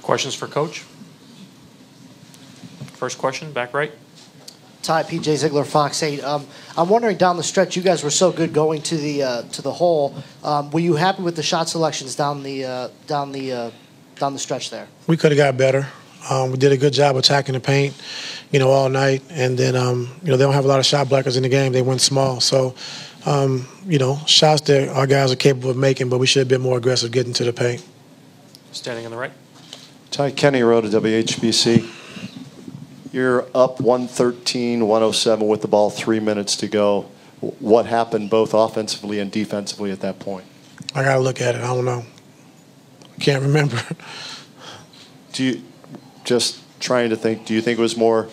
Questions for Coach? First question, back right. Ty, P.J. Ziegler, Fox 8. I'm wondering, down the stretch, you guys were so good going to the hole. Were you happy with the shot selections down the stretch there? We could have got better. We did a good job attacking the paint, all night. And then, they don't have a lot of shot blockers in the game. They went small. So, shots that our guys are capable of making, but we should have been more aggressive getting to the paint. Standing on the right. Ty, Kenny Rowe to WHBC. You're up 113-107 with the ball, 3 minutes to go. What happened both offensively and defensively at that point? I got to look at it. I don't know. I can't remember. Just trying to think, do you think it was more,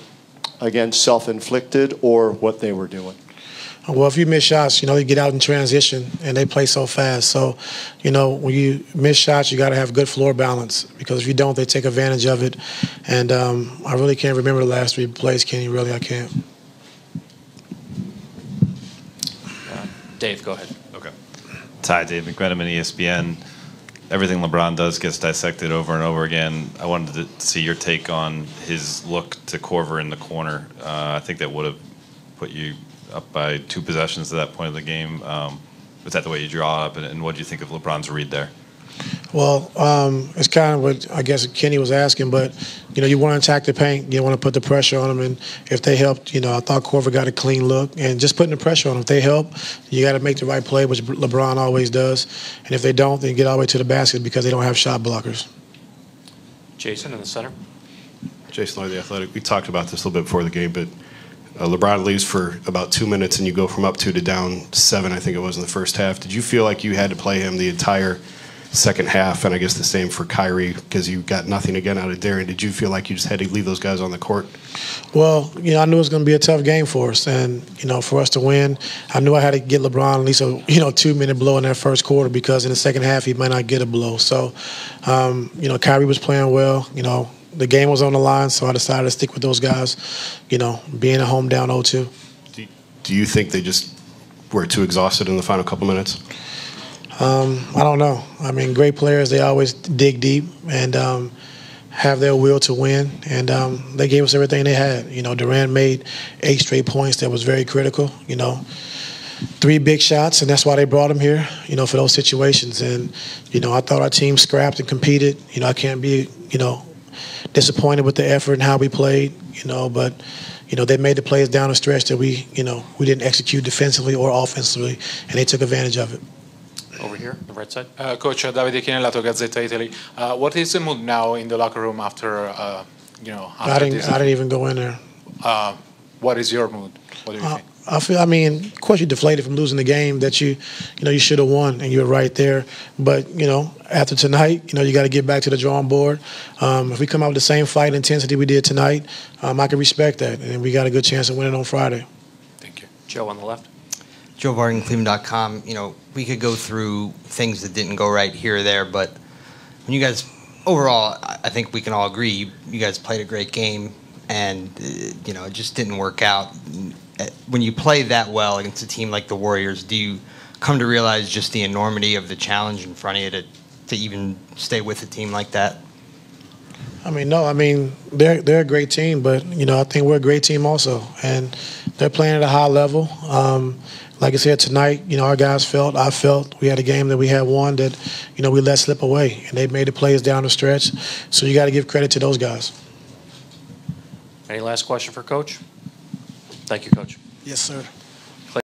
again, self-inflicted or what they were doing? Well, if you miss shots, you get out in transition, and they play so fast. So, when you miss shots, you got to have good floor balance, because if you don't, they take advantage of it. And I really can't remember the last 3 plays, Kenny. Really, I can't. Dave, go ahead. Okay. Ty, Dave McMenamin, ESPN. Everything LeBron does gets dissected over and over again. I wanted to see your take on his look to Korver in the corner. I think that would have put you up by 2 possessions at that point of the game. Was that the way you draw up, and what do you think of LeBron's read there? Well, it's kind of what I guess Kenny was asking, but you want to attack the paint, you want to put the pressure on them, and if they helped, I thought Korver got a clean look, and just putting the pressure on them. If they help, you got to make the right play, which LeBron always does, and if they don't, then you get all the way to the basket because they don't have shot blockers. Jason in the center. Jason Lue, The Athletic. We talked about this a little bit before the game, but LeBron leaves for about 2 minutes, and you go from up 2 to down 7, I think it was, in the first half. Did you feel like you had to play him the entire second half? And I guess the same for Kyrie, because you got nothing again out of Darren. Did you feel like you just had to leave those guys on the court? Well, I knew it was going to be a tough game for us, and for us to win, I knew I had to get LeBron at least a 2-minute blow in that first quarter, because in the second half he might not get a blow. So, Kyrie was playing well. The game was on the line, so I decided to stick with those guys. Being at home down 0-2. Do you think they just were too exhausted in the final couple minutes? I don't know. I mean, great players, they always dig deep and have their will to win, and they gave us everything they had. Durant made 8 straight points that was very critical. 3 big shots, and that's why they brought him here, for those situations. And, I thought our team scrapped and competed. I can't be, disappointed with the effort and how we played, but, they made the plays down the stretch that we didn't execute defensively or offensively, and they took advantage of it. Over here, the right side. Coach Davide Chinellato, Gazzetta Italy. What is the mood now in the locker room after, after I didn't even go in there. What is your mood? What do you think? Of course you're deflated from losing the game that you should have won, and you're right there. But, after tonight, you got to get back to the drawing board. If we come out with the same fight intensity we did tonight, I can respect that, and we got a good chance of winning on Friday. Thank you. Joe on the left. Joe Varden, Cleveland.com. We could go through things that didn't go right here or there, but when you guys, overall, I think we can all agree, you guys played a great game, and, it just didn't work out. When you play that well against a team like the Warriors, do you come to realize just the enormity of the challenge in front of you to even stay with a team like that? No. They're a great team, but, I think we're a great team also. And they're playing at a high level. Like I said, tonight, our guys I felt we had a game that we had won that, we let slip away. And they made the plays down the stretch. So you got to give credit to those guys. Any last question for Coach? Thank you, Coach. Yes, sir.